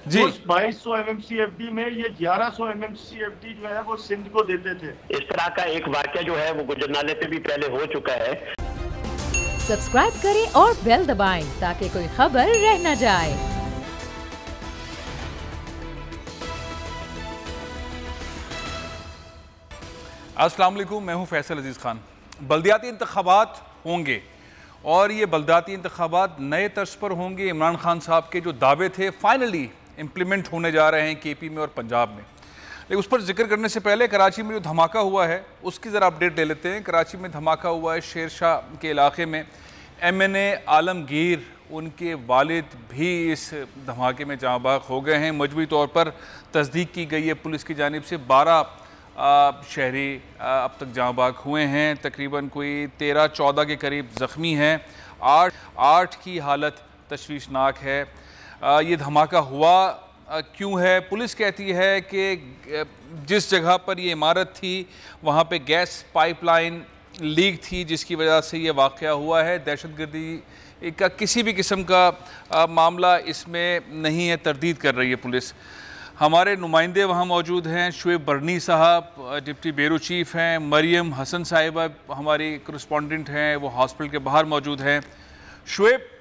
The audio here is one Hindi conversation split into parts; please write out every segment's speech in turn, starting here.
जी। उस 2200 MMCFD में ये 1100 MMCFD जो है वो सिंध को देते थे। इस तरह का एक वाकया जो है वो गुजरनाले पे भी पहले हो चुका है। सब्सक्राइब करें और बेल दबाएं ताकि कोई खबर रह न जाए। अस्सलाम वालेकुम, मैं हूं फैसल अजीज़ खान। बल्दियाती इंतखाबात होंगे और ये बल्दियाती इंतखाबात नए तर्ज पर होंगे। इमरान खान साहब के जो दावे थे फाइनली इम्प्लीमेंट होने जा रहे हैं KP में और पंजाब में। लेकिन उस पर जिक्र करने से पहले कराची में जो धमाका हुआ है उसकी ज़रा अपडेट ले लेते हैं। कराची में धमाका हुआ है शेर शाह के इलाके में। MNA आलमगीर, उनके वालिद भी इस धमाके में जाँ बाग हो गए हैं। मजबूरी तौर पर तस्दीक की गई है पुलिस की जानिब से 12 शहरी अब तक जाँ बाग हुए हैं। तकरीबन कोई 13-14 के करीब ज़ख्मी हैं। 8 की हालत तशवीशनाक है। ये धमाका हुआ क्यों है? पुलिस कहती है कि जिस जगह पर ये इमारत थी वहाँ पे गैस पाइपलाइन लीक थी जिसकी वजह से ये वाक़या हुआ है। दहशतगर्दी का किसी भी किस्म का मामला इसमें नहीं है, तरदीद कर रही है पुलिस। हमारे नुमाइंदे वहाँ मौजूद हैं। शुएब बरनी साहब डिप्टी ब्यूरो चीफ हैं। मरियम हसन साहिबा हमारी करस्पॉन्डेंट हैं, वो हॉस्पिटल के बाहर मौजूद हैं। शुएब,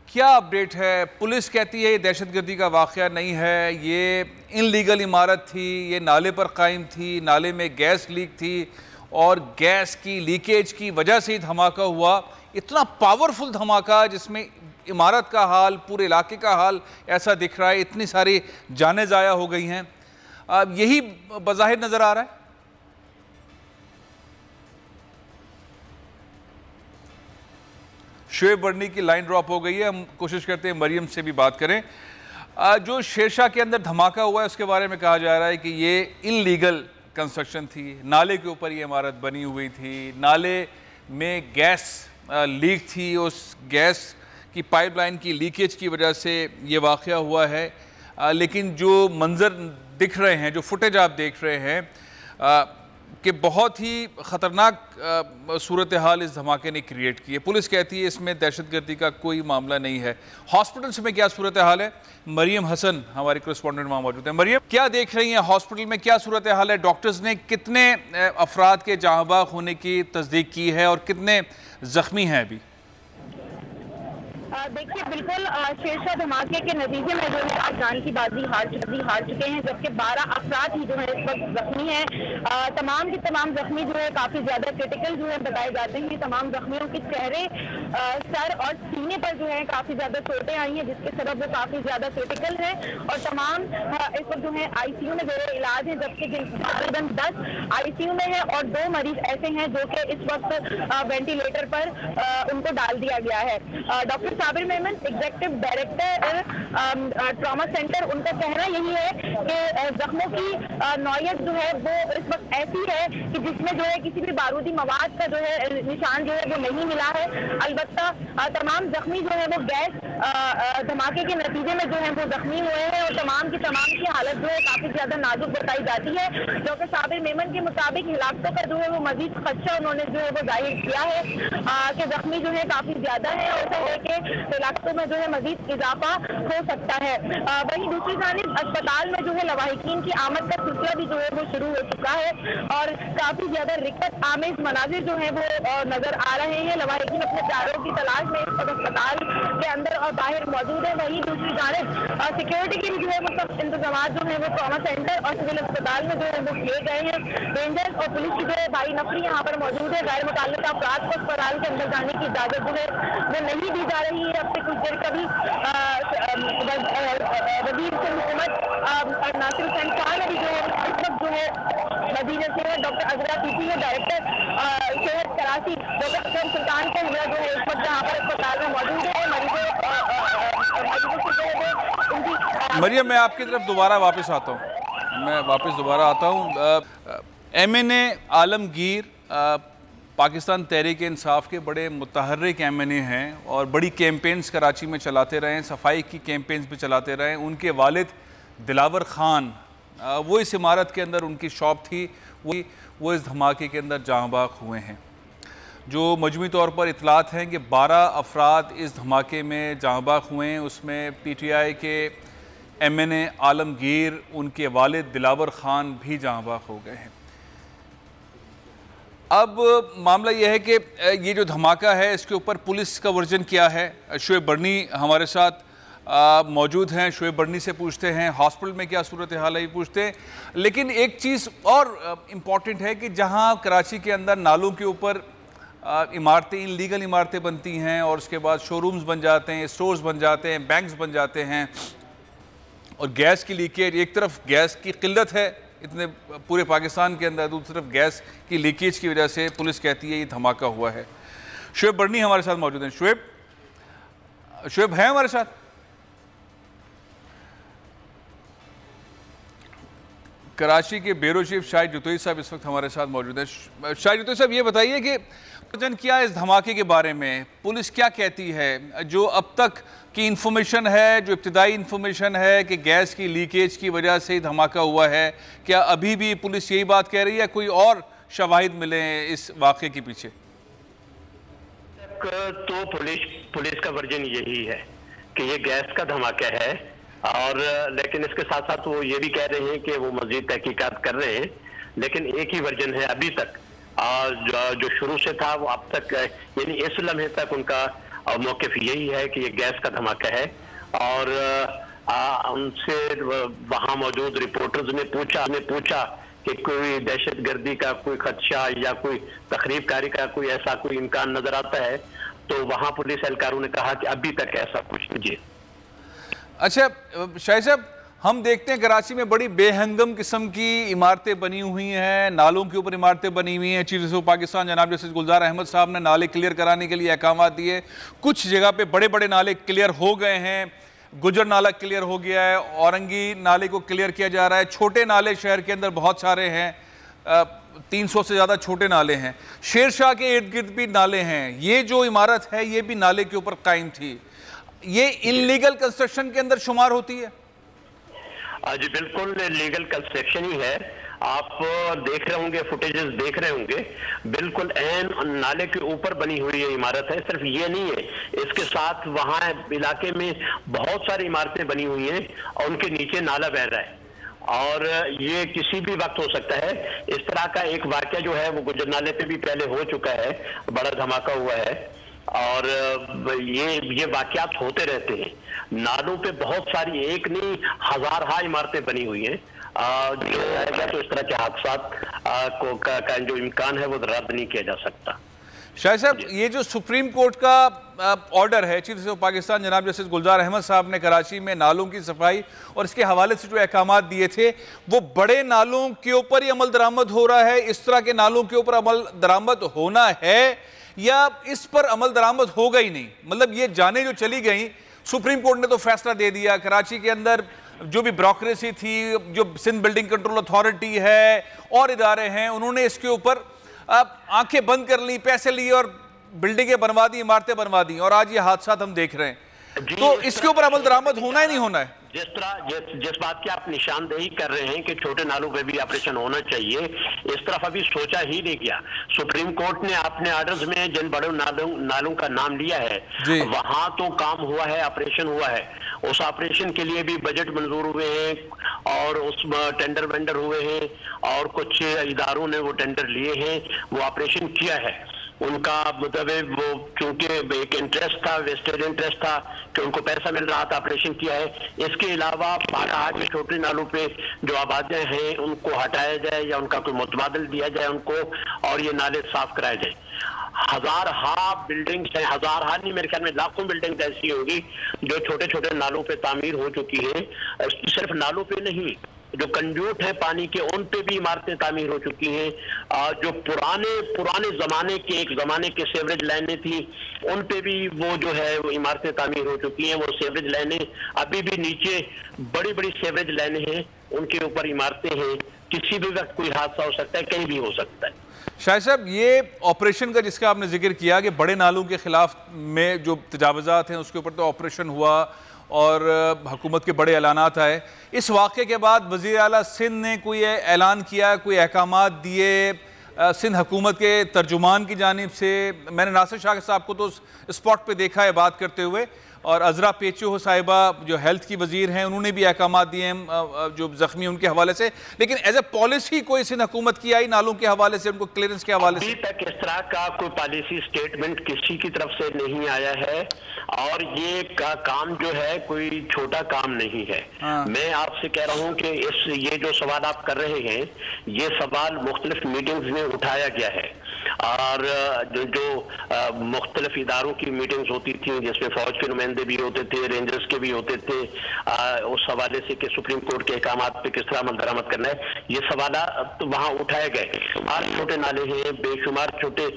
क्या अपडेट है? पुलिस कहती है ये दहशतगर्दी का वाक़या नहीं है, ये इनलीगल इमारत थी, ये नाले पर कायम थी, नाले में गैस लीक थी और गैस की लीकेज की वजह से ही धमाका हुआ। इतना पावरफुल धमाका जिसमें इमारत का हाल, पूरे इलाके का हाल ऐसा दिख रहा है, इतनी सारी जानें ज़ाया हो गई हैं। अब यही बज़ाहिर नज़र आ रहा है। शुएब बरनी की लाइन ड्रॉप हो गई है, हम कोशिश करते हैं मरियम से भी बात करें। जो शेरशाह के अंदर धमाका हुआ है उसके बारे में कहा जा रहा है कि ये इनलीगल कंस्ट्रक्शन थी, नाले के ऊपर ये इमारत बनी हुई थी, नाले में गैस लीक थी, उस गैस की पाइपलाइन की लीकेज की वजह से ये वाक़या हुआ है। लेकिन जो मंज़र दिख रहे हैं, जो फुटेज आप देख रहे हैं कि बहुत ही ख़तरनाक सूरत हाल इस धमाके ने क्रिएट की है। पुलिस कहती है इसमें दहशतगर्दी का कोई मामला नहीं है। हॉस्पिटल में क्या सूरत हाल है? मरियम हसन हमारी करस्पॉन्डेंट वहाँ मौजूद है। मरियम, क्या देख रही हैं? हॉस्पिटल में क्या सूरत हाल है? डॉक्टर्स ने कितने अफराद के जाँ बाग होने की तस्दीक की है और कितने ज़ख्मी हैं अभी? देखिए, बिल्कुल शेरशाह धमाके के नतीजे में जो है आज जान की बाजी हार चुके हैं, जबकि 12 अफराद ही जो है इस वक्त जख्मी हैं। तमाम के तमाम जख्मी जो है काफ़ी ज़्यादा क्रिटिकल जो है बताए जाते हैं। तमाम जख्मियों के चेहरे, सर और सीने पर जो है काफ़ी ज़्यादा चोटें आई हैं जिसके सबब वो काफ़ी ज़्यादा क्रिटिकल है और तमाम इस वक्त जो है ICU में जो इलाज है, जबकि तकरीबन 10 ICU में है और 2 मरीज ऐसे हैं जो कि इस वक्त वेंटिलेटर पर उनको डाल दिया गया है। Doctor Sabir Memon, executive director trauma centre, उनका कहना यही है कि जख्मों की नौयत जो है वो इस वक्त ऐसी है कि जिसमें जो है किसी भी बारूदी मवाद का जो है निशान जो है वो नहीं मिला है। अलबत्ता तमाम जख्मी जो है वो गैस धमाके के नतीजे में जो है वो जख्मी हुए हैं और तमाम की हालत जो है काफी ज्यादा नाजुक बताई जाती है। डॉक्टर साबिर मेमन के मुताबिक हिलाकतों का जो है वो मजीद खदशा उन्होंने जो है वो जाहिर किया है कि जख्मी जो है काफी ज्यादा है और ऐसा है कि इलाकों में जो है मजीद इजाफा हो सकता है। वहीं दूसरी जानिब अस्पताल में जो है लवाहिकीन की आमद का सिलसिला भी जो है वो शुरू हो चुका है और काफी ज्यादा रिक्कत आमेज मनाजिर जो है वो नजर आ रहे हैं। लवाहिकीन अपने प्यारों की तलाश में इस अस्पताल के अंदर और बाहर मौजूद है। वहीं दूसरी जानिब सिक्योरिटी के भी जो है वो सब इंतजाम जो है वो ट्रॉमा सेंटर और सिविल अस्पताल में जो है वो किए गए हैं। रेंजर्स और पुलिस की जो है भारी नफरी यहाँ पर मौजूद है। गैर मुताल्लिक़ अफराद को अस्पताल के अंदर जाने की इजाजत जो है वो नहीं दी जा रही है। अब से कुछ देर कभी वजीर से हुकूमत नासिर हुसैन खान अभी जो है इस वक्त जो है मदीना से है। डॉक्टर अजरा पीपी है, डायरेक्टर सेहत कराची, डॉक्टर अकरम सुल्तान का हमरा जो है इस वक्त यहाँ पर अस्पताल में मौजूद है। मरियम, मैं आपकी तरफ दोबारा वापस आता हूँ। MNA आलमगीर पाकिस्तान तहरीक इंसाफ के बड़े मुतहर्रिक MNA हैं और बड़ी कैंपेन्स कराची में चलाते रहे हैं, सफाई की कैंपेन्स भी चलाते रहे हैं। उनके वालिद दिलावर ख़ान, वो इस इमारत के अंदर उनकी शॉप थी, वो इस धमाके के अंदर जाँ बाग हुए हैं। जो मजमूई तौर पर इतलात हैं कि 12 अफराद इस धमाके में जाँ बाग हुए हैं। उसमें PTI के MNA आलमगीर, उनके वालिद दिलावर खान भी जहाँ बाग हो गए हैं। अब मामला यह है कि ये जो धमाका है इसके ऊपर पुलिस का वर्जन क्या है। शुएब बर्नी हमारे साथ मौजूद हैं, शुएब बर्नी से पूछते हैं हॉस्पिटल में क्या सूरत हाल है ये पूछते हैं। लेकिन एक चीज़ और इम्पॉर्टेंट है कि जहां कराची के अंदर नालों के ऊपर इमारतें, इनलीगल इमारतें बनती हैं और उसके बाद शोरूम्स बन जाते हैं, स्टोर्स बन जाते हैं, बैंक्स बन जाते हैं और गैस की लीकेज, एक तरफ गैस की किल्लत है इतने पूरे पाकिस्तान के अंदर, दूसरी तरफ गैस की लीकेज की वजह से पुलिस कहती है ये धमाका हुआ है। शुएब बर्नी हमारे साथ मौजूद हैं। शुएब हैं हमारे साथ? कराची के ब्यूरो चीफ शाहिद जुतोई साहब इस वक्त हमारे साथ मौजूद हैं। शाहिद जुतोई साहब, ये बताइए कि क्या इस धमाके के बारे में पुलिस क्या कहती है? जो अब तक की इंफॉर्मेशन है, जो इब्तिदाई इंफॉर्मेशन है कि गैस की लीकेज की वजह से ही धमाका हुआ है, क्या अभी भी पुलिस यही बात कह रही है, कोई और शवाहिद मिले हैं इस वाक़े के पीछे? तो पुलिस का वर्जन यही है कि ये गैस का धमाका है, और लेकिन इसके साथ साथ वो ये भी कह रहे हैं कि वो मजीद तहकीकात कर रहे हैं। लेकिन एक ही वर्जन है अभी तक, जो शुरू से था वो अब तक, यानी इस लम्हे तक उनका मौक़िफ़ यही है कि ये गैस का धमाका है। और उनसे वहाँ मौजूद रिपोर्टर्स ने पूछा कि कोई दहशतगर्दी का कोई खदशा या कोई तखरीबकारी का कोई ऐसा कोई इम्कान नजर आता है, तो वहाँ पुलिस एहलकारों ने कहा कि अभी तक ऐसा कुछ नहीं। अच्छा शाहिद साहब, हम देखते हैं कराची में बड़ी बेहंगम किस्म की इमारतें बनी हुई हैं, नालों के ऊपर इमारतें बनी हुई हैं। चीफ ऑफ पाकिस्तान जनाब जस्टिस गुलजार अहमद साहब ने नाले क्लियर कराने के लिए अहकाम दिए। कुछ जगह पे बड़े बड़े नाले क्लियर हो गए हैं, गुजर नाला क्लियर हो गया है, औरंगी नाले को क्लियर किया जा रहा है। छोटे नाले शहर के अंदर बहुत सारे हैं, 300 से ज़्यादा छोटे नाले हैं। शेर शाह के इर्द गिर्द भी नाले हैं। ये जो इमारत है ये भी नाले के ऊपर कायम थी, ये इनलीगल कंस्ट्रक्शन के अंदर शुमार होती है? जी बिल्कुल लीगल कंस्ट्रक्शन ही है। आप देख रहे होंगे, फुटेजेस देख रहे होंगे, बिल्कुल एन नाले के ऊपर बनी हुई ये इमारत है। सिर्फ ये नहीं है, इसके साथ वहाँ इलाके में बहुत सारी इमारतें बनी हुई हैं और उनके नीचे नाला बह रहा है, और ये किसी भी वक्त हो सकता है। इस तरह का एक वाकया जो है वो गुजर नाले पे भी पहले हो चुका है, बड़ा धमाका हुआ है, और ये वाकयात होते रहते हैं। नालों पे बहुत सारी, एक नहीं हजारहा इमारतें बनी हुई हैं, जो तो इस तरह के हादसात का जो इम्कान है वो रद्द नहीं किया जा सकता। शाहिद साहब, ये जो सुप्रीम कोर्ट का ऑर्डर है, चीफ ऑफ पाकिस्तान जनाब जस्टिस गुलजार अहमद साहब ने कराची में नालों की सफाई और इसके हवाले से जो अहकाम दिए थे, वो बड़े नालों के ऊपर ही अमल दरामद हो रहा है? इस तरह के नालों के ऊपर अमल दरामद होना है या इस पर अमल दरामद होगा ही नहीं? मतलब ये जाने जो चली गई, सुप्रीम कोर्ट ने तो फैसला दे दिया, कराची के अंदर जो भी ब्यूरोक्रेसी थी, जो सिंध बिल्डिंग कंट्रोल अथॉरिटी है और इदारे हैं, उन्होंने इसके ऊपर आंखें बंद कर ली, पैसे लिए और बिल्डिंगें बनवा दी, इमारतें बनवा दी, और आज ये हादसा हम देख रहे हैं। तो इसके ऊपर अमल दरामद होना ही नहीं होना है? जिस बात की आप निशानदेही कर रहे हैं कि छोटे नालों पे भी ऑपरेशन होना चाहिए, इस तरफ अभी सोचा ही नहीं गया। सुप्रीम कोर्ट ने अपने ऑर्डर्स में जिन बड़े नालों का नाम लिया है, वहां तो काम हुआ है, ऑपरेशन हुआ है। उस ऑपरेशन के लिए भी बजट मंजूर हुए हैं और उस टेंडर वेंडर हुए हैं और कुछ इदारों ने वो टेंडर लिए हैं, वो ऑपरेशन किया है। उनका मतलब वो चूंकि एक इंटरेस्ट था, वेस्टेड इंटरेस्ट था कि उनको पैसा मिल रहा था, ऑपरेशन किया है। इसके अलावा 12 छोटे नालों पे जो आबादियां हैं उनको हटाया जाए या उनका कोई मुतबादल दिया जाए उनको, और ये नाले साफ कराए जाए। हजारहा बिल्डिंग्स हैं, हजारहा नहीं, मेरे ख्याल में लाखों बिल्डिंग्स ऐसी होगी जो छोटे छोटे नालों पे तामीर हो चुकी है। सिर्फ नालों पे नहीं, जो कंड्यूट है पानी के, उन पे भी इमारतें तामीर हो चुकी हैं। जो पुराने जमाने के, एक जमाने के सेवरेज लाइनें थी, उन पे भी वो जो है वो इमारतें तामीर हो चुकी हैं। वो सेवरेज लाइनें अभी भी नीचे बड़ी बड़ी सेवरेज लाइनें हैं, उनके ऊपर इमारतें हैं। किसी भी वक्त कोई हादसा हो सकता है, कहीं भी हो सकता है। शाहिद साहब, ये ऑपरेशन का जिसका आपने जिक्र किया कि बड़े नालों के खिलाफ में जो तजावुज़ात हैं उसके ऊपर तो ऑपरेशन हुआ और हुकूमत के बड़े ऐलानात आए। इस वाक़े के बाद वज़ीर आला सिंध ने कोई ऐलान किया, कोई अहकामात दिए सिंध हुकूमत के तर्जुमान की जानिब से? मैंने नासिर शाह साहब को तो स्पॉट पे देखा है बात करते हुए, और अजरा पेचो साहिबा जो हेल्थ की वजीर हैं, उन्होंने भी अहकाम दिए हैं जो जख्मी उनके हवाले से। लेकिन एज ए पॉलिसी कोई सिंध हुकूमत की आई नालों के हवाले से, उनको क्लियरेंस के हवाले से? अभी तक इस तरह का कोई पॉलिसी स्टेटमेंट किसी की तरफ से नहीं आया है, और ये काम जो है कोई छोटा काम नहीं है। मैं आपसे कह रहा हूँ कि ये जो सवाल आप कर रहे हैं, ये सवाल मुख्तलिफ मीटिंग्स में उठाया गया है, और जो मुख्तलिफ इदारों की मीटिंग्स होती थी जिसमें फौज के नुमाइंदे भी होते थे, रेंजर्स के भी होते थे, उस हवाले से कि सुप्रीम कोर्ट के अहकाम पे किस तरह अमल दरामद करना है, ये सवाल तो वहाँ उठाए गए। बेशुमार छोटे नाले हैं, बेशुमार छोटे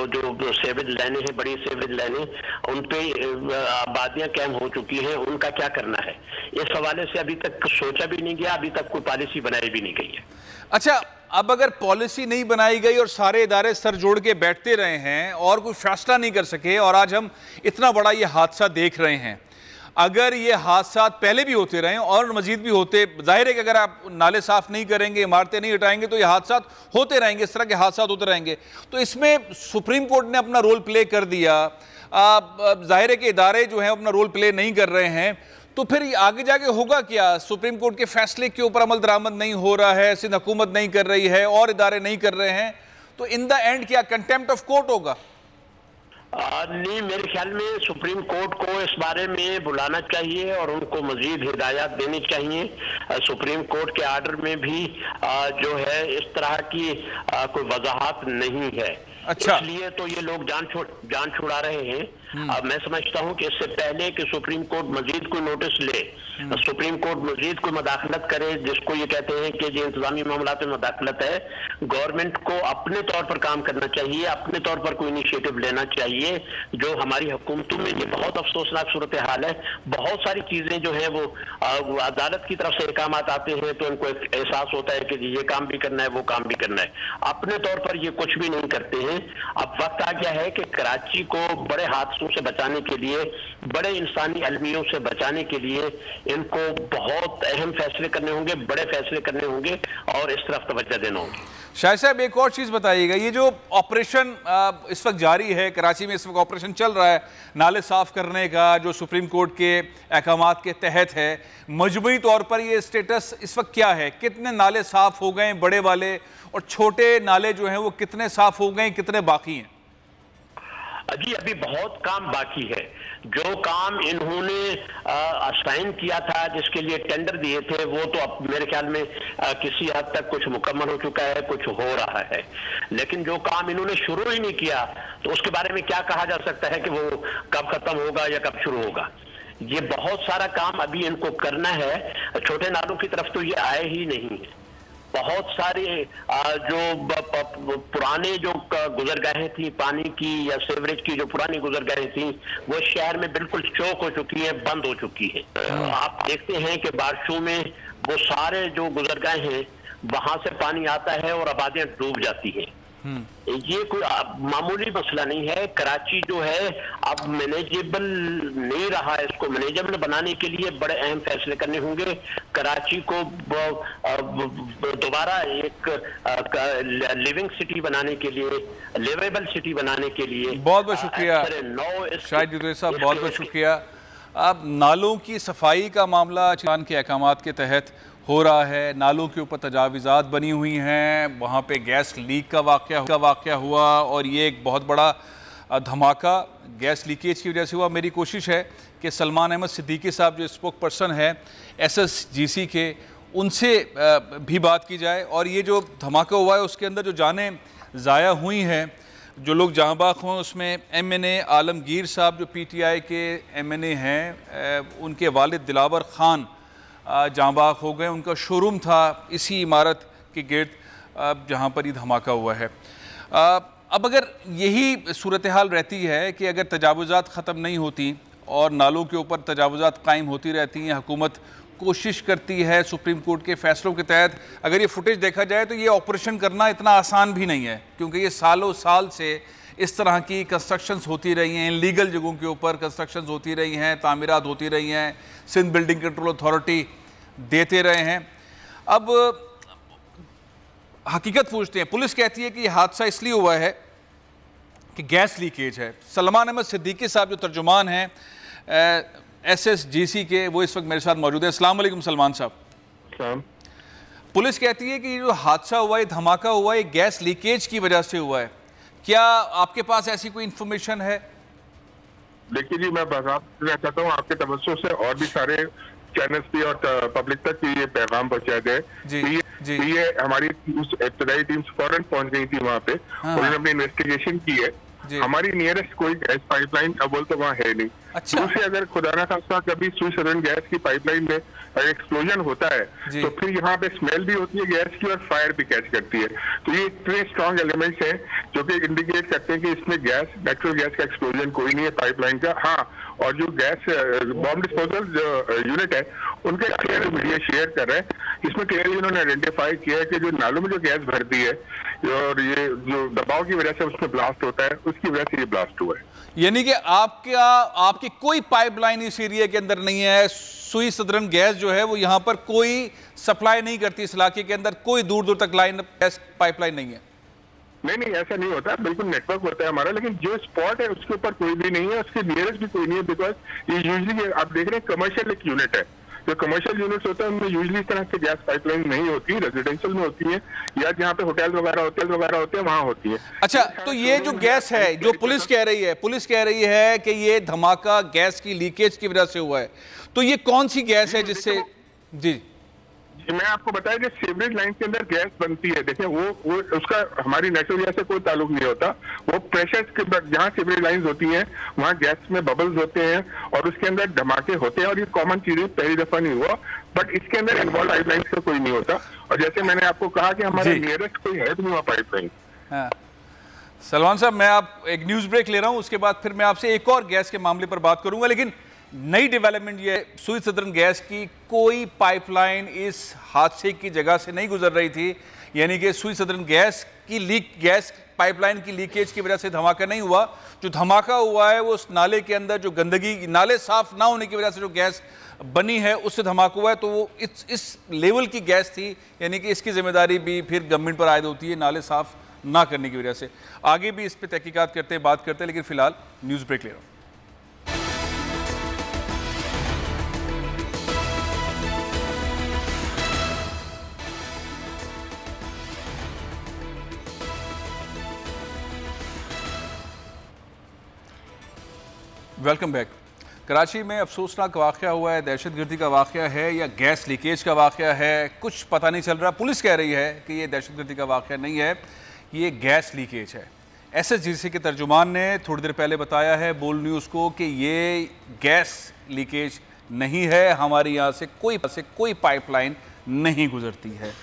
जो सीवरेज लाइनें हैं, बड़ी सीवरेज लाइनें, उन पे आबादियां कायम हो चुकी हैं, उनका क्या करना है, इस हवाले से अभी तक सोचा भी नहीं गया, अभी तक कोई पॉलिसी बनाई भी नहीं गई है। अच्छा, अब अगर पॉलिसी नहीं बनाई गई और सारे इदारे सर जोड़ के बैठते रहे हैं और कोई फैसला नहीं कर सके, और आज हम इतना बड़ा ये हादसा देख रहे हैं, अगर ये हादसा पहले भी होते रहे और मजीद भी होते, जाहिर है कि अगर आप नाले साफ नहीं करेंगे, इमारतें नहीं हटाएंगे, तो ये हादसा होते रहेंगे, इस तरह के हादसा होते रहेंगे। तो इसमें सुप्रीम कोर्ट ने अपना रोल प्ले कर दिया, जाहिर है कि इदारे जो हैं अपना रोल प्ले नहीं कर रहे हैं, तो फिर आगे जाके होगा क्या? सुप्रीम कोर्ट के फैसले के ऊपर अमल दरामद नहीं हो रहा है, सिंध हुकूमत नहीं कर रही है और इदारे नहीं कर रहे हैं, तो इन द एंड क्या कंटेम्प्ट ऑफ कोर्ट होगा? नहीं, मेरे ख्याल में सुप्रीम कोर्ट को इस बारे में बुलाना चाहिए और उनको मजीद हिदायत देनी चाहिए। सुप्रीम कोर्ट के आर्डर में भी जो है इस तरह की कोई वजाहत नहीं है। अच्छा, इसलिए तो ये लोग जान छुड़ा रहे हैं। अब मैं समझता हूं कि इससे पहले कि सुप्रीम कोर्ट मजीद कोई नोटिस ले, सुप्रीम कोर्ट मजीद कोई मदाखलत करे, जिसको ये कहते हैं कि जो इंतजामी मामलात में मदाखलत है, गवर्नमेंट को अपने तौर पर काम करना चाहिए, अपने तौर पर कोई इनिशिएटिव लेना चाहिए। जो हमारी हुकूमतों में ये बहुत अफसोसनाक सूरत हाल है, बहुत सारी चीजें जो है वो अदालत की तरफ से अहकाम आते हैं तो उनको एहसास होता है कि ये काम भी करना है, वो काम भी करना है, अपने तौर पर ये कुछ भी नहीं करते हैं। अब वक्त आ गया है कि कराची को बड़े हादसों से बचाने के लिए, बड़े इंसानी अलमियों से बचाने के लिए इनको बहुत अहम फैसले करने होंगे, बड़े फैसले करने होंगे और इस तरफ तवज्जो देना होगी। शाहिद साहब, एक और चीज़ बताइएगा, ये जो ऑपरेशन इस वक्त जारी है कराची में, इस वक्त ऑपरेशन चल रहा है नाले साफ करने का, जो सुप्रीम कोर्ट के अहकामात के तहत है, मजमूई तौर पर ये स्टेटस इस वक्त क्या है? कितने नाले साफ हो गए बड़े वाले, और छोटे नाले जो हैं वो कितने साफ हो गए, कितने बाकी हैं? जी, अभी बहुत काम बाकी है। जो काम इन्होंने असाइन किया था, जिसके लिए टेंडर दिए थे, वो तो अब मेरे ख्याल में किसी हद तक कुछ मुकम्मल हो चुका है, कुछ हो रहा है। लेकिन जो काम इन्होंने शुरू ही नहीं किया, तो उसके बारे में क्या कहा जा सकता है कि वो कब खत्म होगा या कब शुरू होगा? ये बहुत सारा काम अभी इनको करना है। छोटे नालों की तरफ तो ये आए ही नहीं है। बहुत सारे जो पुराने जो गुजरगाहें थी पानी की या सीवरेज की, जो पुरानी गुजरगाहें थी, वो शहर में बिल्कुल चौक हो चुकी है, बंद हो चुकी है। आप देखते हैं कि बारिशों में वो सारे जो गुजरगाहें हैं वहां से पानी आता है और आबादियां डूब जाती हैं। ये कोई मामूली मसला नहीं है। कराची जो है अब मैनेजेबल नहीं रहा है, इसको मैनेजेबल बनाने के लिए बड़े अहम फैसले करने होंगे। कराची को दोबारा एक लिविंग सिटी बनाने के लिए, लिवेबल सिटी बनाने के लिए बहुत बहुत शुक्रिया शाहिद जुदैर साहब, बहुत बहुत शुक्रिया। अब नालों की सफाई का मामला चान के अहकामात के तहत हो रहा है, नालों के ऊपर तजावीज़ात बनी हुई हैं, वहाँ पे गैस लीक का वाक़या हुआ और ये एक बहुत बड़ा धमाका गैस लीकेज की वजह से हुआ। मेरी कोशिश है कि सलमान अहमद सिद्दीकी साहब जो स्पोक पर्सन है SSGC के, उनसे भी बात की जाए। और ये जो धमाका हुआ है उसके अंदर जो जानें ज़ाया हुई हैं, जो लोग जहाँ बाग हुए, उसमें MNA आलमगीर साहब जो PTI के MNA हैं, उनके वालिद दिलावर ख़ान जहाँ बाग हो गए। उनका शोरूम था इसी इमारत के गिर्द जहाँ पर ये धमाका हुआ है। अब अगर यही सूरत हाल रहती है कि अगर तजावुज़ात ख़त्म नहीं होती और नालों के ऊपर तजावुज़ात कायम होती रहती हैं, हुकूमत कोशिश करती है सुप्रीम कोर्ट के फैसलों के तहत, अगर ये फुटेज देखा जाए तो ये ऑपरेशन करना इतना आसान भी नहीं है, क्योंकि ये सालों साल से इस तरह की कंस्ट्रक्शंस होती रही हैं, लीगल जगहों के ऊपर कंस्ट्रक्शंस होती रही हैं, तामीरात होती रही हैं, सिंध बिल्डिंग कंट्रोल अथॉरिटी देते रहे हैं। अब हकीकत पूछते हैं, पुलिस कहती है कि यह हादसा इसलिए हुआ है कि गैस लीकेज है। सलमान अहमद सिद्दीकी साहब जो तर्जुमान हैं SSGC के, वो इस वक्त मेरे साथ मौजूद है। अस्सलाम वालेकुम सलमान साहब। पुलिस कहती है कि ये जो हादसा हुआ है, धमाका हुआ है, गैस लीकेज की वजह से हुआ है। क्या आपके पास ऐसी कोई इंफॉर्मेशन है? देखिए जी, मैं बताना चाहता हूँ आपके तवज्जो से और भी सारे चैनल्स भी और पब्लिक तक ये पैगाम पहुंचा जाए। ये हमारी इब्तदाई टीम फौरन पहुंच गई थी वहाँ पे। उन्होंने अपनी इन्वेस्टिगेशन की है। हमारी नियरेस्ट कोई गैस पाइपलाइन अव्वल तो वहाँ है नहीं। अच्छा। दूसरी, अगर खुदा ना खास्ता कभी सुई सदर्न गैस की पाइपलाइन में एक्सप्लोजन होता है तो फिर यहाँ पे स्मेल भी होती है गैस की और फायर भी कैच करती है। तो ये इतने स्ट्रॉन्ग एलिमेंट्स हैं जो कि इंडिकेट करते हैं कि इसमें गैस, नेचुरल गैस का एक्सप्लोजन कोई नहीं है पाइपलाइन का। हाँ, और जो गैस बॉम्ब डिस्पोजल यूनिट है उनके क्लियर मीडिया शेयर कर रहे हैं। इसमें क्लियरली उन्होंने आइडेंटिफाई किया है कि जो नालों में जो गैस भरती है और ये जो दबाव की वजह से उसमें ब्लास्ट होता है, उसकी वजह से ये ब्लास्ट हुआ है। यानी कि आपकी कोई पाइपलाइन इस एरिया के अंदर नहीं है। सुई सदरन गैस जो है वो यहाँ पर कोई सप्लाई नहीं करती, इस इलाके के अंदर कोई दूर दूर तक लाइन गैस पाइपलाइन नहीं है। नहीं, ऐसा नहीं होता, बिल्कुल नेटवर्क होता है हमारा, लेकिन जो स्पॉट है उसके ऊपर कोई भी नहीं है, उसके नियरेस्ट भी कोई नहीं है। बिकॉज ये यूजली आप देख रहे हैं कमर्शियल एक यूनिट है। जो कमर्शियल यूनिट्स होते हैं उनमें यूजली इस तरह से गैस पाइपलाइन नहीं होती, रेजिडेंशियल में होती है या जहाँ पे होटल वगैरह होते हैं वहाँ होती है। अच्छा, तो ये जो गैस है, जो पुलिस कह रही है कि ये धमाका गैस की लीकेज की वजह से हुआ है, तो ये कौन सी गैस है जिससे? जी, मैं आपको बताया कि सीवरेज लाइन के अंदर गैस बनती है। देखिए वो उसका हमारी नेचुरल गैस से कोई ताल्लुक नहीं होता। वो प्रेशर के जहाँ सीवरेज लाइंस होती हैं वहाँ गैस में बबल्स होते हैं और उसके अंदर धमाके होते हैं। और ये कॉमन चीज है, पहली दफा नहीं हुआ, बट इसके अंदर इन्वॉल्व पाइपलाइन का कोई नहीं होता। और जैसे मैंने आपको कहा कि हमारे नियरेस्ट कोई है नहीं हुआ पाइपलाइन। हाँ। सलमान साहब, मैं आप एक न्यूज ब्रेक ले रहा हूँ, उसके बाद फिर मैं आपसे एक और गैस के मामले पर बात करूंगा। लेकिन नई डेवलपमेंट ये, सुई सदर्न गैस की कोई पाइपलाइन इस हादसे की जगह से नहीं गुजर रही थी। यानी कि सुई सदर्न गैस पाइपलाइन की लीकेज की वजह से धमाका नहीं हुआ। जो धमाका हुआ है वो उस नाले के अंदर जो गंदगी, नाले साफ ना होने की वजह से जो गैस बनी है उससे धमाका हुआ है। तो वो इस लेवल की गैस थी, यानी कि इसकी जिम्मेदारी भी फिर गवर्नमेंट पर आयद होती है, नाले साफ ना करने की वजह से। आगे भी इस पर तहकीकात करते हैं, बात करते हैं, लेकिन फिलहाल न्यूज़ ब्रेक ले रहा हूँ। Welcome back. कराची में अफसोसनाक वाक़या हुआ है, दहशतगर्दी का वाक़या है या गैस लीकेज का वाक़या है, कुछ पता नहीं चल रहा। पुलिस कह रही है कि ये दहशतगर्दी का वाक़या नहीं है, ये गैस लीकेज है। SSGC के तर्जुमान ने थोड़ी देर पहले बताया है बोल न्यूज़ को कि ये गैस लीकेज नहीं है, हमारे यहाँ से कोई पाइपलाइन नहीं गुजरती है।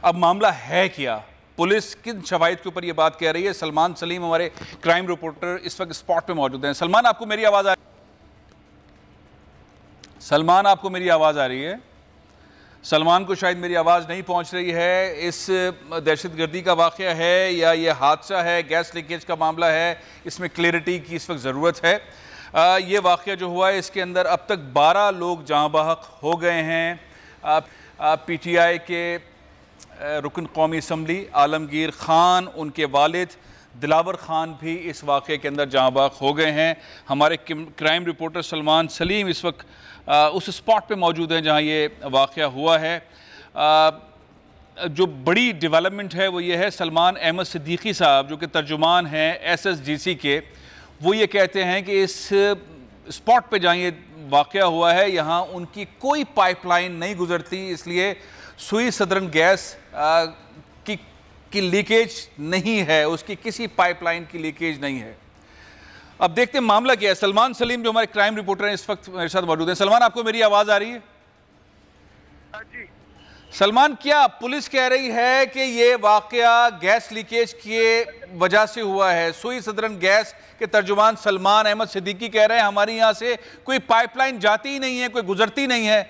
अब मामला है क्या, पुलिस किन शवाहिद के ऊपर ये बात कह रही है? सलमान सलीम हमारे क्राइम रिपोर्टर इस वक्त स्पॉट पे मौजूद हैं। सलमान, आपको मेरी आवाज़ आ रही है? सलमान को शायद मेरी आवाज़ नहीं पहुंच रही है। इस दहशतगर्दी का वाक़या है या ये हादसा है, गैस लीकेज का मामला है, इसमें क्लियरिटी की इस वक्त ज़रूरत है। ये वाक़या जो हुआ है इसके अंदर अब तक 12 लोग जहाँ बहक हो गए हैं। PTI के रुकन कौमी असम्बली आलमगीर खान, उनके वालिद दिलावर खान भी इस वाक़े के अंदर जहाँ बाग हो गए हैं। हमारे क्राइम रिपोर्टर सलमान सलीम इस वक्त उस स्पॉट पे मौजूद हैं जहाँ ये वाक़या हुआ है। जो बड़ी डेवलपमेंट है वो ये है, सलमान अहमद सिद्दीकी साहब जो कि तर्जुमान हैं SSGC के, वो ये कहते हैं कि इस स्पॉट पे जहाँ ये वाक़या हुआ है यहाँ उनकी कोई पाइपलाइन नहीं गुजरती, इसलिए सुई सदर्न गैस की लीकेज नहीं है, उसकी किसी पाइपलाइन की लीकेज नहीं है। अब देखते हैं मामला क्या है। सलमान सलीम जो हमारे क्राइम रिपोर्टर हैं इस वक्त मेरे साथ मौजूद हैं। सलमान, आपको मेरी आवाज़ आ रही है? जी सलमान, क्या पुलिस कह रही है कि ये वाक़या गैस लीकेज की वजह से हुआ है? सुई सदर्न गैस के तर्जुमान सलमान अहमद सिद्दीकी कह रहे हैं हमारी यहाँ से कोई पाइपलाइन जाती ही नहीं है, कोई गुजरती नहीं है।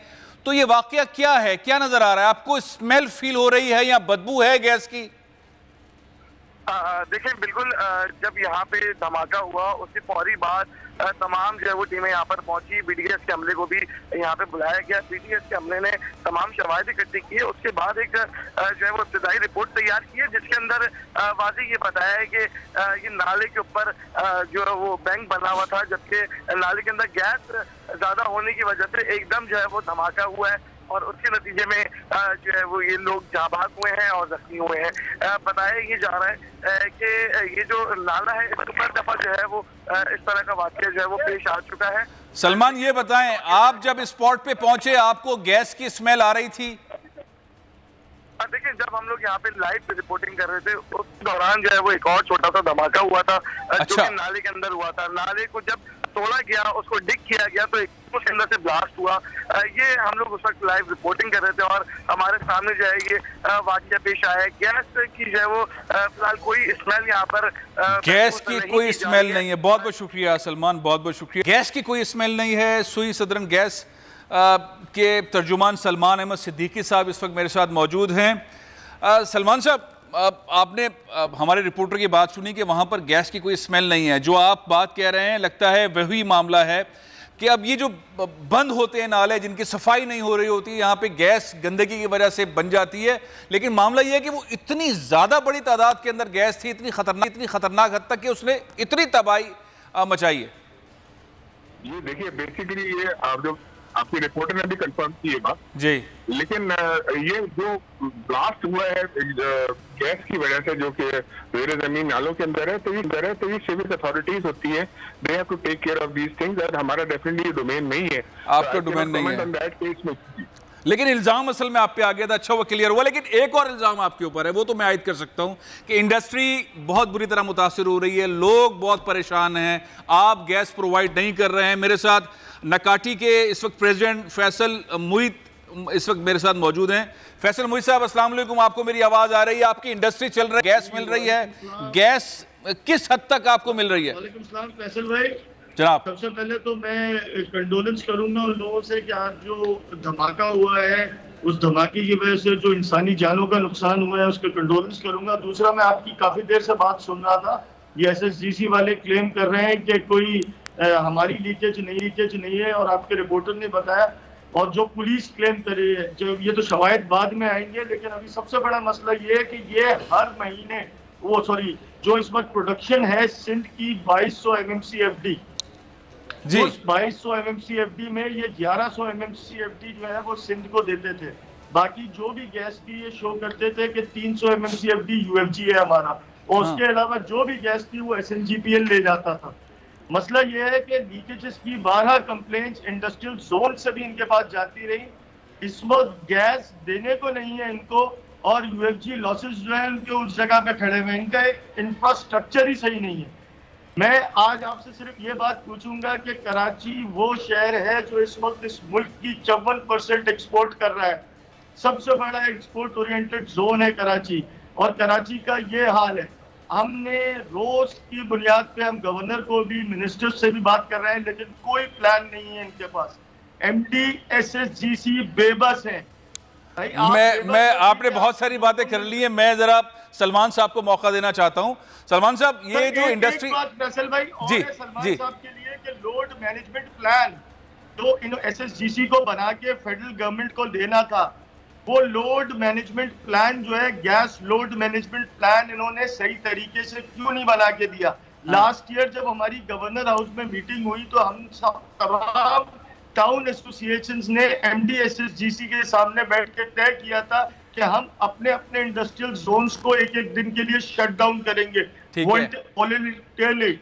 तो ये वाक़या क्या है, क्या नज़र आ रहा है आपको? स्मेल फील हो रही है या बदबू है गैस की? देखिए, बिल्कुल जब यहाँ पे धमाका हुआ उसके फौरी बाद तमाम जो है वो टीमें यहाँ पर पहुंची। बीडीएस के अमले को भी यहाँ पे बुलाया गया। बीडीएस के अमले ने तमाम शवाहिद इकट्ठी की है। उसके बाद एक जो है वो इब्तदाई रिपोर्ट तैयार की है, जिसके अंदर वाज़ेह ये बताया है कि ये नाले के ऊपर जो है वो बैंक बना हुआ था, जबकि नाले के अंदर गैस ज्यादा होने की वजह से एकदम जो है वो धमाका हुआ है और उसके नतीजे में जो है वो ये लोग जाबाज हुए हैं और जख्मी हुए हैं। बताया ये जा रहा है कि ये जो नाला है इस पर दफा जो है वो इस तरह का वाकया जो है वो पेश आ चुका है। सलमान, ये बताएं, आप जब स्पॉट पे पहुंचे आपको गैस की स्मेल आ रही थी? देखिए, जब हम लोग यहाँ पे लाइव रिपोर्टिंग कर रहे थे उस दौरान जो है वो एक और छोटा सा धमाका हुआ था। जो कि नाले के अंदर हुआ था। नाले को जब तोड़ा गया, उसको डिग किया गया तो उसके अंदर से ब्लास्ट हुआ। ये हम लोग उस वक्त लाइव रिपोर्टिंग कर रहे थे और हमारे सामने जो है ये वाकया पेश आया है। गैस की जो है वो फिलहाल कोई स्मेल यहाँ पर गैस की कोई स्मेल नहीं है। बहुत बहुत शुक्रिया सलमान, बहुत बहुत शुक्रिया। गैस की कोई स्मेल नहीं है। सुई सदरन गैस के तर्जुमान सलमान अहमद सिद्दीकी साहब इस वक्त मेरे साथ मौजूद हैं। सलमान साहब, आपने हमारे रिपोर्टर की बात सुनी कि वहाँ पर गैस की कोई स्मेल नहीं है। जो आप बात कह रहे हैं लगता है वही मामला है कि अब ये जो बंद होते हैं नाले जिनकी सफाई नहीं हो रही होती, यहाँ पे गैस गंदगी की वजह से बन जाती है। लेकिन मामला ये है कि वो इतनी ज़्यादा बड़ी तादाद के अंदर गैस थी, इतनी खतरनाक हद तक कि उसने इतनी तबाही मचाई है। ये देखिए, बेसिकली ये आप जो आपकी रिपोर्टर ने भी कंफर्म की ये बात जी, लेकिन ये जो ब्लास्ट हुआ है गैस की वजह से जो कि ज़ेरे जमीन नालों के अंदर है, तो ये सिविल अथॉरिटीज होती है, they have to take care of these things. और हमारा डेफिनेटली ये डोमेन नहीं है, आपका डोमेन नहीं है। लेकिन इल्जाम असल में आप पे आ गया था, अच्छा वो क्लियर हुआ। लेकिन एक और इल्जाम आपके ऊपर है, वो तो मैं आयद कर सकता हूं कि इंडस्ट्री बहुत बुरी तरह मुतासिर हो रही है, लोग बहुत परेशान हैं, आप गैस प्रोवाइड नहीं कर रहे हैं। मेरे साथ नकाटी के इस वक्त प्रेसिडेंट फैसल मुईत इस वक्त मेरे साथ मौजूद हैं। फैसल मुईत साहब, अस्सलाम वालेकुम। आपको मेरी आवाज आ रही है? आपकी इंडस्ट्री चल रही है, गैस मिल रही है, गैस किस हद तक आपको मिल रही है? वालेकुम सलाम फैसल भाई। जनाब, सबसे पहले तो मैं कंडोलेंस करूंगा उन लोगों से कि आज जो धमाका हुआ है उस धमाके की वजह से जो इंसानी जानों का नुकसान हुआ है उसके कंडोलेंस करूंगा। दूसरा, मैं आपकी काफी देर से बात सुन रहा था, ये SSGC वाले क्लेम कर रहे हैं कि कोई हमारी लीकेज नहीं है और आपके रिपोर्टर ने बताया, और जो पुलिस क्लेम कर रही है, जो ये तो शवायद बाद में आएंगे। लेकिन अभी सबसे बड़ा मसला ये है कि ये हर महीने जो इस वक्त प्रोडक्शन है सिंध की 2200 MMCFD जी, उस 2200 MMCFD में ये 1100 MMCFD जो है वो सिंध को देते थे। बाकी जो भी गैस की ये शो करते थे कि 300 MMCFD UFG है हमारा, और उसके अलावा जो भी गैस थी वो SNGPL ले जाता था। मसला ये है कि लीकेजेस की 12 कंप्लेंट्स इंडस्ट्रियल जोन से भी इनके पास जाती रही। इस वक्त गैस देने को नहीं है इनको, और UFG लॉसेस जो है उनके उस जगह पे खड़े हुए, इनका इंफ्रास्ट्रक्चर ही सही नहीं है। मैं आज आपसे सिर्फ ये बात पूछूंगा कि कराची वो शहर है जो इस वक्त इस मुल्क की 54% एक्सपोर्ट कर रहा है, सबसे बड़ा एक्सपोर्ट ओरिएंटेड जोन है कराची, और कराची का ये हाल है। हमने रोज की बुनियाद पे हम गवर्नर को भी, मिनिस्टर से भी बात कर रहे हैं, लेकिन कोई प्लान नहीं है इनके पास। MD SSGC बेबस है। मैं आपने बहुत सारी बातें कर ली है, मैं जरा सलमान साहब को मौका देना चाहता हूं। सलमान साहब, ये जो इंडस्ट्री फैसल भाई और जी सलमान साहब के लिए कि लोड मैनेजमेंट प्लान जो SSGC को बना के फेडरल गवर्नमेंट को देना था, वो लोड मैनेजमेंट प्लान जो है, गैस लोड मैनेजमेंट प्लान इन्होंने सही तरीके से क्यों नहीं बना के दिया? लास्ट ईयर जब हमारी गवर्नर हाउस में मीटिंग हुई तो हम सब तमाम टाउन एसोसिएशंस ने MD SSGC के सामने बैठ के तय किया था कि हम अपने अपने इंडस्ट्रियल जोन्स को एक एक दिन के लिए शट डाउन करेंगे वॉलंटियरली।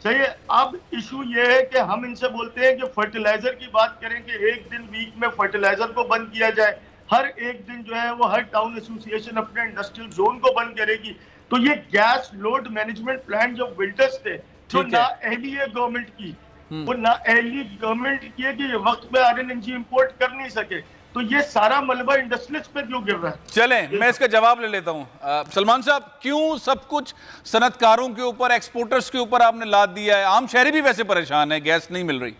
सही है। अब इशू ये है कि हम इनसे बोलते हैं कि फर्टिलाइजर की बात करें कि एक दिन वीक में फर्टिलाइजर को बंद किया जाए, हर एक दिन जो है वो हर टाउन एसोसिएशन अपने इंडस्ट्रियल जोन को बंद करेगी। तो ये गैस लोड मैनेजमेंट प्लान जो विल्टर्स थे, जो नाअहली है गवर्नमेंट की, वो नाअहली गवर्नमेंट की है कि ये वक्त पे RLNG इंपोर्ट कर नहीं सके, तो ये सारा मलबा इंडस्ट्रियलिस्ट पे क्यों गिर रहा है? चलें, मैं इसका जवाब ले लेता हूं। सलमान साहब, क्यों सब कुछ सनतकारों के ऊपर, एक्सपोर्टर्स के ऊपर आपने लाद दिया है? आम शहरी भी वैसे परेशान है, गैस नहीं मिल रही।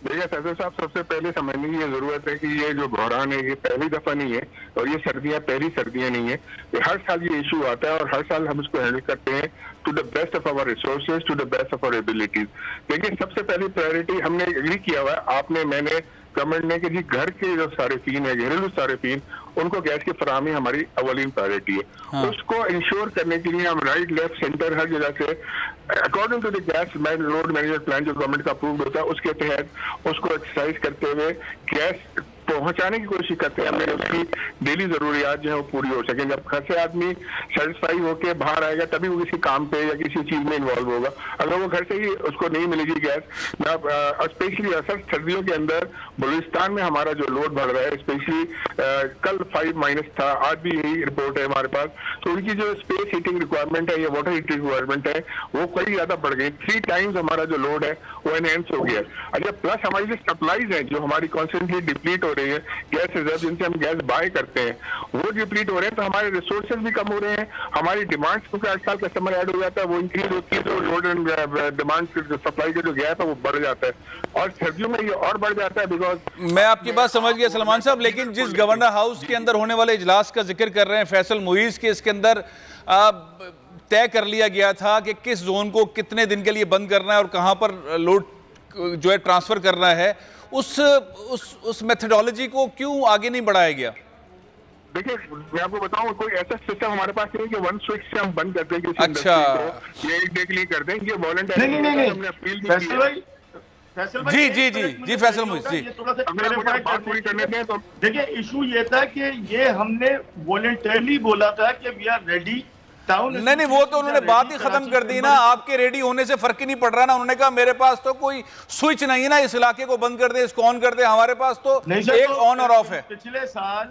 देखिए फैसल साहब, सबसे पहले समझने की ये जरूरत है कि ये जो बहरान है ये पहली दफा नहीं है और ये सर्दियां पहली सर्दियां नहीं है। ये हर साल ये इशू आता है और हर साल हम इसको हैंडल करते हैं to the best of our resources, to the best of our abilities. लेकिन सबसे पहली प्रायोरिटी हमने एग्री किया हुआ है, आपने, मैंने, गवर्नमेंट ने, कि जी घर के जो सारिफीन है, घरेलू सारिफीन, उनको गैस की फराहमी हमारी अवलीन प्रायोरिटी है। हाँ। उसको इंश्योर करने के लिए हम राइट, लेफ्ट, सेंटर हर जगह से according to the gas load management plan जो गवर्नमेंट का अप्रूव्ड होता है उसके तहत उसको एक्सरसाइज करते हुए गैस पहुंचाने की कोशिश करते हैं। हमें उसकी डेली जरूरियात जो है वो पूरी हो सके। जब घर से आदमी सेटिस्फाई होकर बाहर आएगा तभी वो किसी काम पे या किसी चीज में इन्वॉल्व होगा। अगर वो घर से ही उसको नहीं मिलेगी गैस, स्पेशली सर्दियों के अंदर बलूचिस्तान में हमारा जो लोड बढ़ रहा है, स्पेशली कल 5- था, आज भी यही रिपोर्ट है हमारे पास, तो उनकी जो स्पेस हीटिंग रिक्वायरमेंट है या वाटर हीटिंग रिक्वायरमेंट है वो कई ज्यादा बढ़ गई। 3 टाइम्स हमारा जो लोड है वो एनहेंस हो गया। अच्छा, प्लस हमारी जो सप्लाईज है जो हमारी कॉन्स्टेंटली डिप्लीट हो रही है, गैस रिजर्व जिनसे हम गैस बाय करते हैं वो डिप्लीट हो रहे हैं, तो हमारे रिसोर्सेज भी कम हो रहे हैं। हमारी डिमांड, क्योंकि 8 साल कस्टमर ऐड हो जाता है, वो इंक्रीज होती है, तो लोड एंड डिमांड सप्लाई का जो गैप है वो बढ़ जाता है और सर्दियों में ये और बढ़ जाता है। बिकॉज मैं आपकी बात समझ गया सलमान साहब, लेकिन जिस गवर्नर हाउस के अंदर होने वाले इजलास का जिक्र कर रहे हैं फैसल मुईज के, इसके अंदर तय कर लिया गया था कि किस जोन को कितने दिन के लिए बंद करना है और कहां पर लोड जो है ट्रांसफर करना है, उस मेथडोलॉजी को क्यों आगे नहीं बढ़ाया गया? देखिए, मैं आपको बताऊं, कोई ऐसा सिस्टम हमारे पास नहीं कि वन स्विच से हम बंद कर दें किसी अच्छा, ये एक डे के लिए कर दें, ये वॉलंटरी नहीं, हमने अपील की जी जी जी जी फैसल मुईज जी, बात पूरी करने दें। तो देखिए, इशू ये था कि ये हमने वॉलंटरली बोला था कि वी आर रेडी। नहीं, वो तो उन्होंने बात ही खत्म कर दी ना। आपके रेडी होने से फर्क ही नहीं पड़ रहा ना। उन्होंने कहा मेरे पास तो कोई स्विच नहीं है ना, इस इलाके को बंद कर दे, इसको ऑन कर दे, हमारे पास तो एक ऑन और ऑफ है। पिछले साल,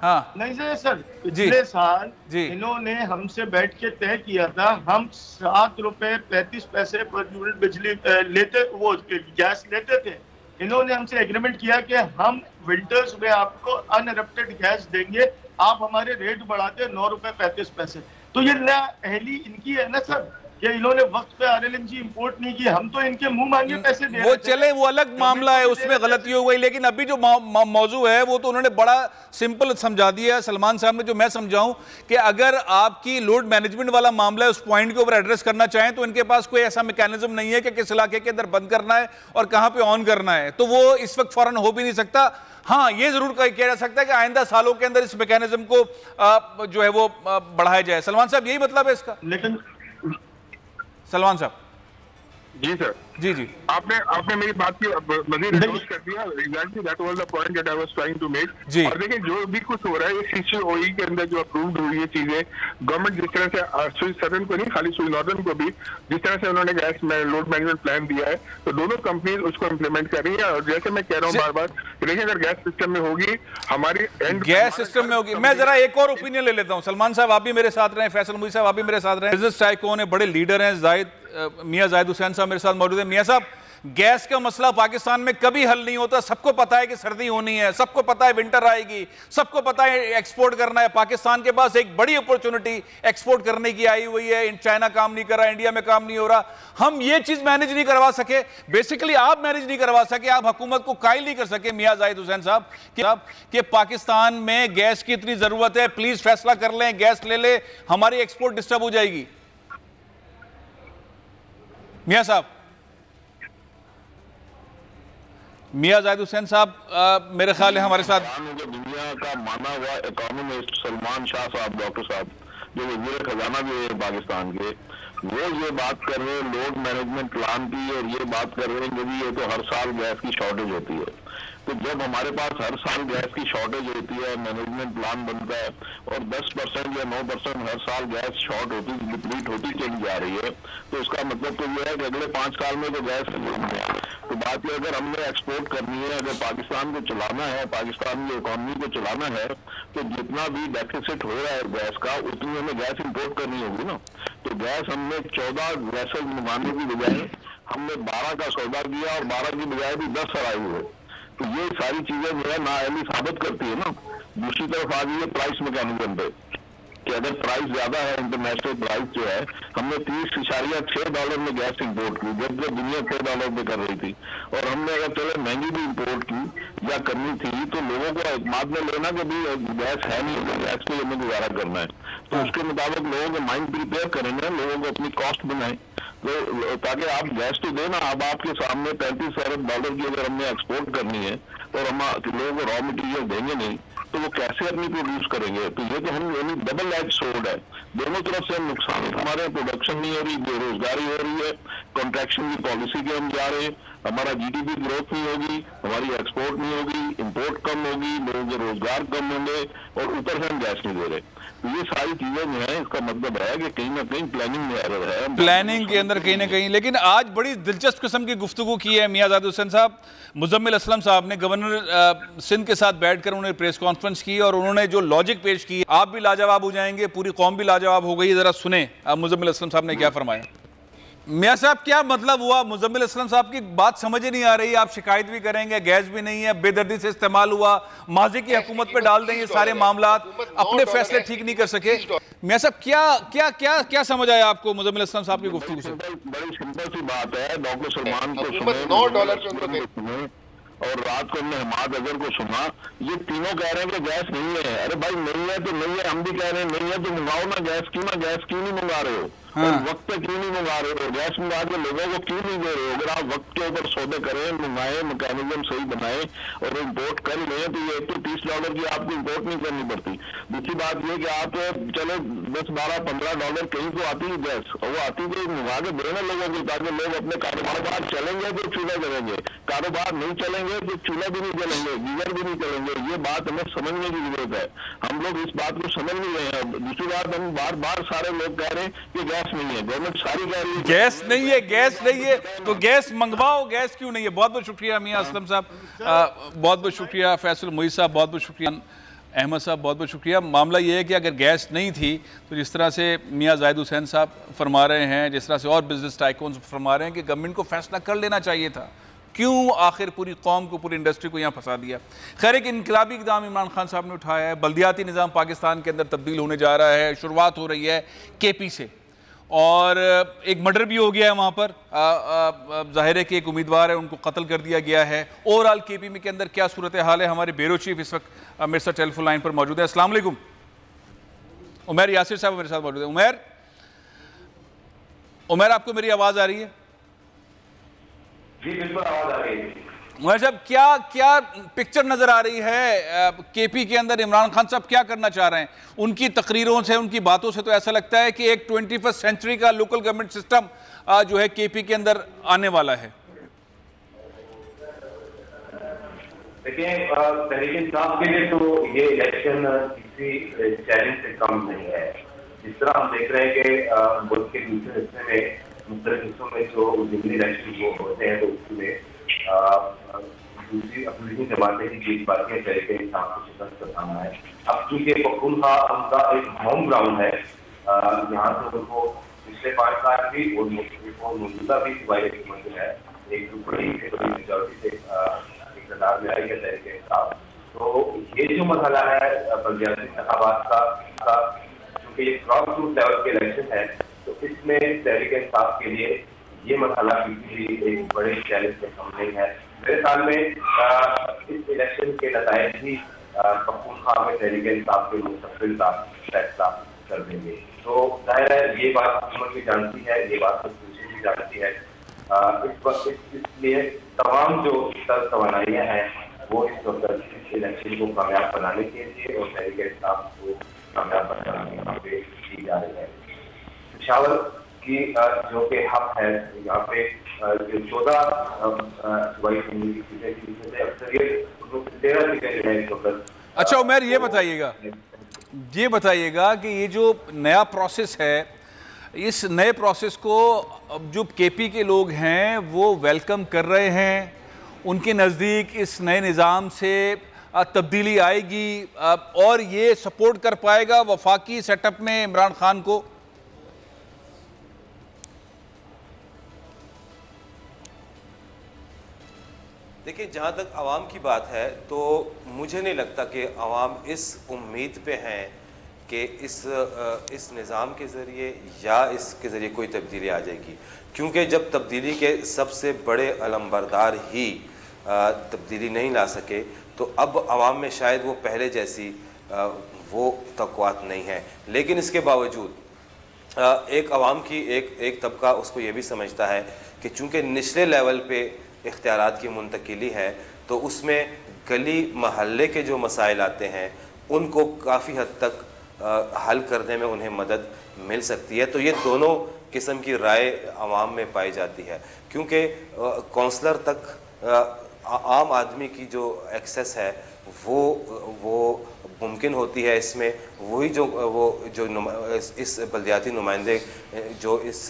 हाँ नहीं सर, पिछले साल इन्होंने हमसे बैठ के तय किया था, हम 7 रुपए 35 पैसे पर यूनिट बिजली लेते, वो गैस लेते थे। इन्होंने हमसे एग्रीमेंट किया कि हम विंटर्स में आपको अनइंटरप्टेड गैस देंगे, आप हमारे रेट बढ़ाते 9 रुपए 35 पैसे। तो ये नाअहली इनकी है ना सर, कि इन्होंने वक्त पे RLNG इंपोर्ट नहीं की, हम तो इनके मुंह मांगे पैसे दे वो चले, वो अलग मामला है, उसमें गलती हो गई। लेकिन अभी जो मौजू है वो तो उन्होंने बड़ा सिंपल समझा दिया सलमान साहब ने, जो मैं समझाऊं कि अगर आपकी लोड मैनेजमेंट वाला मामला है, उस पॉइंट के ऊपर एड्रेस करना चाहें तो इनके पास कोई ऐसा मैकेनिज्म नहीं है कि किस इलाके के अंदर बंद करना है और कहां पे ऑन करना है, तो वो इस वक्त फौरन हो भी नहीं सकता। हाँ, ये जरूर किया जा सकता है कि आइंदा सालों के अंदर इस मैकेनिज्म को जो है वो बढ़ाया जाए। सलमान साहब, यही मतलब है इसका? लेकिन सलमान साहब जी सर, जी जी, आपने मेरी बात की मजीद एंडोर्स कर दिया। Exactly that was the point that I was trying to make. और देखिए, जो भी कुछ हो रहा है ये CCOE के अंदर जो अप्रूव्ड हुई है चीजें, गवर्नमेंट जिस तरह से स्विच सदर्न को नहीं, खाली स्विच नॉर्दर्न को भी जिस तरह से उन्होंने गैस लोड मैनेजमेंट प्लान दिया है, तो दोनों कंपनीज उसको इम्प्लीमेंट कर रही है। और जैसे मैं कह रहा हूँ बार बार, देखिए अगर गैस सिस्टम में होगी, हमारी गैस सिस्टम में होगी। मैं जरा एक और ओपिनियन ले लेता हूँ। सलमान साहब, आप भी मेरे साथ रहे, फैसल मुईज साहब आप भी मेरे साथ रहे, बिजनेस टाइकून है, बड़े लीडर हैं, मियां जाहिद हुसैन साहब मेरे साथ मौजूद है। मियां साहब, गैस का मसला पाकिस्तान में कभी हल नहीं होता। सबको पता है कि सर्दी होनी है, सबको पता है विंटर आएगी, सबको पता है एक्सपोर्ट करना है। पाकिस्तान के पास एक बड़ी अपॉर्चुनिटी एक्सपोर्ट करने की आई हुई है। चाइना काम नहीं कर रहा, इंडिया में काम नहीं हो रहा, हम ये चीज मैनेज नहीं करवा सके। बेसिकली आप मैनेज नहीं करवा सके, आप हुकूमत को कायल नहीं कर सके मियां जाहिद हुसैन साहब कि पाकिस्तान में गैस की इतनी जरूरत है, प्लीज फैसला कर लें, गैस ले ले, हमारी एक्सपोर्ट डिस्टर्ब हो जाएगी। मियां साहब, मियां जाहिद हुसैन साहब मेरे ख्याल है हमारे साथ। दुनिया का माना हुआ इकोनॉमिस्ट सलमान शाह साहब, डॉक्टर साहब, जो वज़ीर खजाना भी है पाकिस्तान के, वो ये बात कर रहे हैं लोड मैनेजमेंट प्लान की, और ये बात कर रहे हैं कि ये तो हर साल गैस की शॉर्टेज होती है। तो जब हमारे पास हर साल गैस की शॉर्टेज होती है, मैनेजमेंट प्लान बनता है और 10% या 9% हर साल गैस शॉर्ट होती, डिप्लीट होती चली जा रही है, तो उसका मतलब तो ये है कि अगले 5 साल में तो गैस तो बात ये, अगर हमने एक्सपोर्ट करनी है, अगर पाकिस्तान को चलाना है, पाकिस्तान की इकोनॉमी को चलाना है, तो जितना भी डेफिसिट हो रहा है गैस का, उतनी हमें गैस इंपोर्ट करनी होगी ना। तो गैस हमने 14 वैसल मंगाने की बजाय हमने 12 का सौदा किया और 12 की बजाय भी 10 आई हुए। तो ये सारी चीजें जो है नाअहली साबित करती है ना। दूसरी तरफ आ गई है प्राइस मैकेनिज्म पे। कि अगर प्राइस ज्यादा है, इंटरनेशनल प्राइस जो है, हमने $30.6 में गैस इंपोर्ट की, जब दुनिया $6 पे कर रही थी, और हमने अगर चले महंगी भी इंपोर्ट की या करनी थी, तो लोगों को एतमाद में लेना कि भाई गैस है नहीं, तो गैस पे हमें गुजारा करना है, तो उसके मुताबिक लोगों के माइंड प्रिपेयर करेंगे, लोगों को अपनी कॉस्ट बनाए, तो ताकि आप गैस तो देना। अब आपके सामने $35 अरब की अगर हमने एक्सपोर्ट करनी है और हम लोगों को रॉ मटेरियल देंगे नहीं, तो वो कैसे अपनी प्रोड्यूस करेंगे? तो ये तो हम डबल एज सोर्ड है, दोनों तरफ से नुकसान, हमारे प्रोडक्शन नहीं हो रही, बेरोजगारी हो रही है, कॉन्ट्रैक्शन की पॉलिसी के हम जा रहे हैं, हमारा जीडीपी ग्रोथ नहीं होगी, हमारी एक्सपोर्ट नहीं होगी, इंपोर्ट कम होगी, लोगों के रोजगार कम होंगे, और ऊपर से हम गैस नहीं दे रहे। तो ये सारी चीजें जो है, इसका मतलब है कि कहीं ना कहीं प्लानिंग में एरर है, प्लानिंग के अंदर कहीं ना कहीं। लेकिन आज बड़ी दिलचस्प किस्म की गुफ्तगू की है मियां ज़ाहिद हुसैन साहब। मुजम्मिल असलम साहब ने गवर्नर सिंध के साथ बैठकर उन्होंने प्रेस कॉन्फ्रेंस की और उन्होंने जो लॉजिक पेश की, आप भी लाजवाब हो जाएंगे, पूरी कौम भी लाजवाब हो गई। जरा सुने आप मुजम्मिल असलम साहब ने क्या फरमाया। मियां साहब, क्या मतलब हुआ? मुजम्मिल असलम साहब की बात समझ ही नहीं आ रही। आप शिकायत भी करेंगे, गैस भी नहीं है, बेदर्दी से इस्तेमाल हुआ, माजी की हुकूमत पे डाल दें ये सारे मामला, अपने फैसले ठीक नहीं कर सके। मियां साहब, क्या क्या क्या क्या समझ आया आपको मुजम्मिल असलम साहब की गुफ्तगू से? बड़ी सिंपल सी बात है, डॉक्टर सलमान को सुने और रात को हमने हमाद अजहर को सुना, ये तीनों कह रहे हैं कि गैस नहीं है। अरे भाई नहीं है तो नहीं है, हम भी कह रहे हैं नहीं है तो मंगाओ ना गैस, क्यों नहीं मंगा रहे हो? हाँ। वक्त पे क्यों नहीं मंगा रहे हो? गैस मंगा के लोगों को क्यों नहीं दे रहे हो? अगर आप वक्त के ऊपर सौदे करें, मंगाए, मैकेनिज्म सही बनाए और इम्पोर्ट कर लें, तो ये तो $30 की आपको इम्पोर्ट नहीं करनी पड़ती। दूसरी बात ये कि आप चलो $10, $12, $15 कहीं तो आती है गैस, और वो आती तो मंगा के देना लोगों को, ताकि लोग अपने कारोबार चलेंगे तो चूल्हा चलेंगे, कारोबार नहीं चलेंगे तो चूल्हा भी नहीं चलेंगे, गीजर भी नहीं चलेंगे। ये बात हमें समझने की जरूरत है, हम लोग इस बात को समझ नहीं रहे हैं। दूसरी बात, हम बार बार सारे लोग कह रहे हैं कि गैस नहीं है, गवर्नमेंट सारी कह रही है गैस नहीं है, गैस नहीं है, तो गैस मंगवाओ, गैस क्यों नहीं है? बहुत बहुत शुक्रिया मियां असलम साहब, बहुत बहुत शुक्रिया फैसल मुईद साहब, बहुत बहुत शुक्रिया अहमद साहब, बहुत बहुत शुक्रिया। मामला ये है कि अगर गैस नहीं थी तो जिस तरह से मियां ज़ाहिद हुसैन साहब फरमा रहे हैं, जिस तरह से और बिजनेस टाइकून्स फरमा रहे हैं कि गवर्नमेंट को फैसला कर लेना चाहिए था, क्यों आखिर पूरी कौम को, पूरी इंडस्ट्री को यहाँ फंसा दिया। खैर, एक इनकलाबी इक़दाम इमरान खान साहब ने उठाया है। बल्दियाती निज़ाम पाकिस्तान के अंदर तब्दील होने जा रहा है, शुरुआत हो रही है KP से, और एक मर्डर भी हो गया है वहाँ पर। ज़ाहिर है कि एक उम्मीदवार है, उनको कत्ल कर दिया गया है। ओवरऑल KP में के अंदर क्या सूरत हाल है? हमारे ब्यूरो चीफ इस वक्त मेरे साथ टेलीफोन लाइन पर मौजूद है। अस्सलाम वालेकुम। उमैर यासिर साहब मेरे साथ मौजूद है। उमैर, आपको मेरी आवाज़ आ रही है? जी बिल्कुल आवाज़ आ रही है। उमैर साहब, क्या क्या पिक्चर नजर आ रही है KP के अंदर? इमरान खान साहब क्या करना चाह रहे हैं? उनकी तकरीरों से, उनकी बातों से तो ऐसा लगता है कि एक 21st सेंचुरी का लोकल गवर्नमेंट सिस्टम जो है KP के अंदर आने वाला है। देखिए, तहरीक इंसाफ के लिए तो ये इलेक्शन किसी चैलेंज से कम नहीं है। जिस तरह हम देख रहे हैं कि मुल्क के दूसरे हिस्से में, मुख्तलिफ हिस्सों में जो जिमनी इलेक्शन वो होते हैं, तो उसमें दूसरी अपोजिशन जमातें की जीत पाती है, तहरीक इंसाफ को शिकस्त का सामना है। अब चूंकि पख्तूनख्वा उनका एक होम ग्राउंड है, यहाँ से उनको पिछले 5 साल भी और मौजूदा भी सिवाई हुकूमत जो है एक बड़ी मेजॉरिटी से इक़्तिदार में आई है तहरीक इंसाफ। तो ये जो मसला है बल्दियाती इंतखाबात का, चूँकि ये क्रॉस रूट लेवल के इलेक्शन है, तो इसमें तहरीक इंसाफ के लिए ये मसला किसी एक बड़े चैलेंज से कम नहीं है। मेरे ख्याल में इस इलेक्शन के नतायज भी पख्तूनख्वा में तहरीक इंसाफ के मुस्तक़बिल का फैसला कर देंगे। तो जाहिर है ये बात हुकूमत भी जानती है, ये बात दूसरी भी जानती है। इस वक्त इसलिए तमाम जो तवानाइयाँ हैं वो इस वक्त इस इलेक्शन को कामयाब बनाने के लिए और तहरीक इंसाफ को कामयाब बनाने यहाँ पे की जा रही है। पेशावर की जो कि हक है, यहाँ पे जो 14 सूबाई असेंबली की सीटें थी, उसमें से अक्सरियत 13 सीटें जो है इस वक्त। अच्छा उमैर, ये बताइएगा कि ये जो नया प्रोसेस है, इस नए प्रोसेस को जो KP के लोग हैं वो वेलकम कर रहे हैं? उनके नज़दीक इस नए निज़ाम से तब्दीली आएगी और ये सपोर्ट कर पाएगा वफाकी सेटअप में इमरान खान को? देखिए, जहाँ तक आवाम की बात है तो मुझे नहीं लगता कि आवाम इस उम्मीद पे हैं कि इस निज़ाम के ज़रिए या इसके ज़रिए कोई तब्दीली आ जाएगी, क्योंकि जब तब्दीली के सबसे बड़े अलंबरदार ही तब्दीली नहीं ला सके तो अब आवाम में शायद वो पहले जैसी वो तक़व्वात नहीं है। लेकिन इसके बावजूद एक आवाम की एक तबका उसको ये भी समझता है कि चूँकि निचले लेवल पे इख्तियारात की मुंतकिली है तो उसमें गली महल्ले के जो मसाइल आते हैं उनको काफ़ी हद तक हल करने में उन्हें मदद मिल सकती है। तो ये दोनों किस्म की राय आवाम में पाई जाती है, क्योंकि कौंसलर तक आम आदमी की जो एक्सेस है वो मुमकिन होती है। इसमें वही जो इस बल्दियाती नुमाइंदे जो इस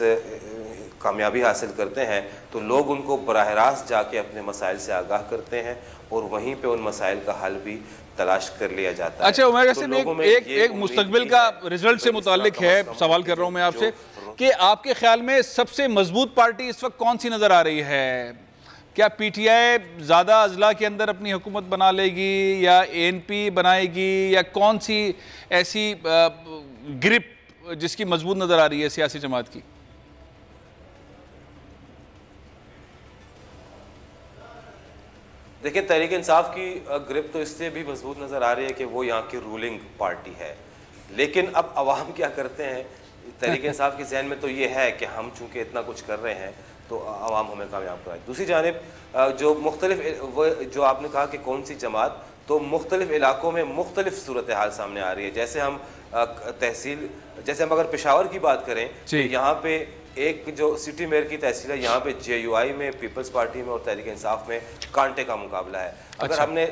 कामयाबी हासिल करते हैं तो लोग उनको बराह रास्त जाके अपने मसाइल से आगाह करते हैं और वहीं पे उन मसाइल का हल भी तलाश कर लिया जाता है। अच्छा उमर हसन, एक मुस्तकबिल का रिजल्ट से मुतालिक है सवाल कर रहा हूँ मैं आपसे कि आपके ख्याल में सबसे मजबूत पार्टी इस वक्त कौन सी नज़र आ रही है? क्या पीटीआई ज़्यादा अजला के अंदर अपनी हुकूमत बना लेगी या एएनपी बनाएगी, या कौन सी ऐसी ग्रिप जिसकी मजबूत नज़र आ रही है सियासी जमात की? देखिए, तहरीक इंसाफ की ग्रिप तो इसलिए भी मजबूत नज़र आ रही है कि वो यहाँ की रूलिंग पार्टी है। लेकिन अब अवाम क्या करते हैं, तहरीक इंसाफ के जहन में तो ये है कि हम चूँकि इतना कुछ कर रहे हैं तो आवाम हमें कामयाब कराए। दूसरी जानिब जो मुख्तलिफ जो आपने कहा कि कौन सी जमात, तो मुख्तलिफ इलाकों में मुख्तलिफ सूरत हाल सामने आ रही है। जैसे हम जैसे हम अगर पेशावर की बात करें तो यहाँ पे एक जो सिटी मेयर की तहसील है, यहाँ पे JUI में, पीपल्स पार्टी में और तहरीक इंसाफ में कांटे का मुकाबला है। अगर हमने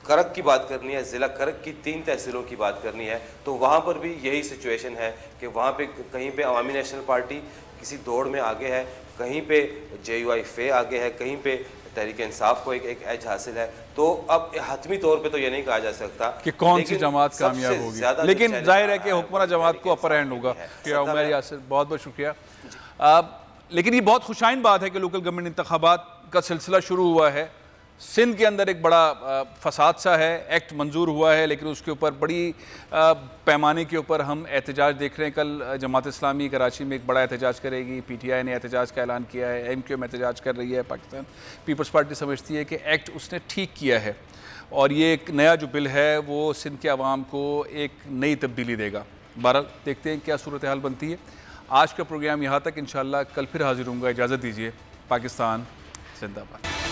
करक की बात करनी है, ज़िला करक की 3 तहसीलों की बात करनी है, तो वहाँ पर भी यही सिचुएशन है कि वहाँ पे कहीं पे अवामी नेशनल पार्टी किसी दौड़ में आगे है, कहीं पे JUI फे आगे है, कहीं पे तहरीक इंसाफ को एक एज हासिल है। तो अब हतमी तौर पे तो ये नहीं कहा जा सकता कि कौन सी जमात कामयाब होगी, लेकिन जाहिर है कि हुक्मरान जमात को अपर हैंड होगा। उमर यासिर, बहुत बहुत शुक्रिया। लेकिन ये बहुत खुशाइन बात है कि लोकल गवर्नमेंट इंतखाबात का सिलसिला शुरू हुआ है। सिंध के अंदर एक बड़ा फसाद सा है, एक्ट मंजूर हुआ है, लेकिन उसके ऊपर बड़ी पैमाने के ऊपर हम एहतजाज देख रहे हैं। कल जमात इस्लामी कराची में एक बड़ा एहतजाज करेगी, PTI ने एहतजाज का ऐलान किया है, MQM एहतजाज कर रही है, पाकिस्तान पीपल्स पार्टी समझती है कि एक्ट उसने ठीक किया है और ये एक नया जो बिल है वो सिंध के अवाम को एक नई तब्दीली देगा। बहरहाल देखते हैं क्या सूरत हाल बनती है। आज का प्रोग्राम यहाँ तक, इंशाअल्लाह कल फिर हाजिर होऊंगा। इजाज़त दीजिए। पाकिस्तान जिंदाबाद।